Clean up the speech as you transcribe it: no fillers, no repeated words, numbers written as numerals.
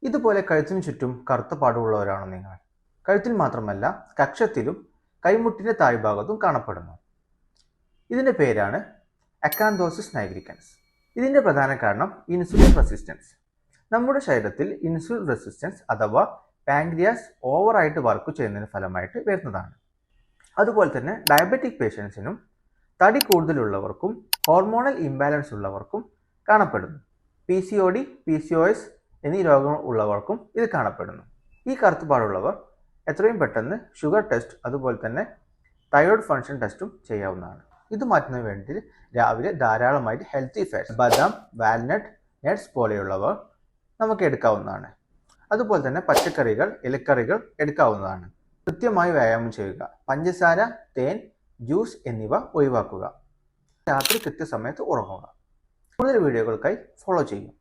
ഇതുപോലെ കഴുത്തിനു ചുറ്റും കറുത്ത പാടുള്ളവരാണോ നിങ്ങൾ? കഴുത്തിൽ മാത്രമല്ല കക്ഷത്തിലും കൈമുട്ടിന്റെ താഴ്ഭാഗത്തും കാണപ്പെടുന്നു. ഇതിന്റെ പേരാണ് അക്കാന്തോസിസ് നൈഗ്രിക്കൻസ്. ഇതിന്റെ പ്രധാന കാരണം ഇൻസുലിൻ റെസിസ്റ്റൻസ്. നമ്മുടെ ശരീരത്തിൽ ഇൻസുലിൻ റെസിസ്റ്റൻസ് അഥവാ പാൻക്രിയാസ് ഓവറായിട്ട് വർക്ക് ചെയ്യുന്നതിന് ഫലമായിട്ട് വരുന്നതാണ്. അതുപോലെ തന്നെ ഡയബറ്റിക് പേഷ്യൻസിനും തടി കൂടുതലുള്ളവർക്കും ഹോർമോണൽ ഇംബാലൻസ് ഉള്ളവർക്കും കാണപ്പെടുന്നു. PCOD, PCOS എന്നീ രോഗങ്ങൾ ഉള്ളവർക്കും ഇത് കാണപ്പെടുന്നു. ഈ കറുത്തുപാടുള്ളവർ എത്രയും പെട്ടെന്ന് ഷുഗർ ടെസ്റ്റ് അതുപോലെ തന്നെ തൈറോയ്ഡ് ഫങ്ഷൻ ടെസ്റ്റും ചെയ്യാവുന്നതാണ്. ഇത് മാറ്റുന്നതിന് വേണ്ടി രാവിലെ ധാരാളമായിട്ട് ഹെൽത്തി ഫാറ്റ്സ്, ബദാം, വാൽനട്ട്, നട്ട്സ് പോലെയുള്ളവ നമുക്ക് എടുക്കാവുന്നതാണ്. അതുപോലെ തന്നെ പച്ചക്കറികൾ, ഇലക്കറികൾ എടുക്കാവുന്നതാണ്. കൃത്യമായി വ്യായാമം ചെയ്യുക. പഞ്ചസാര, തേൻ, ജ്യൂസ് എന്നിവ ഒഴിവാക്കുക. രാത്രി കൃത്യസമയത്ത് ഉറങ്ങുക. കൂടുതൽ വീഡിയോകൾക്കായി ഫോളോ ചെയ്യും.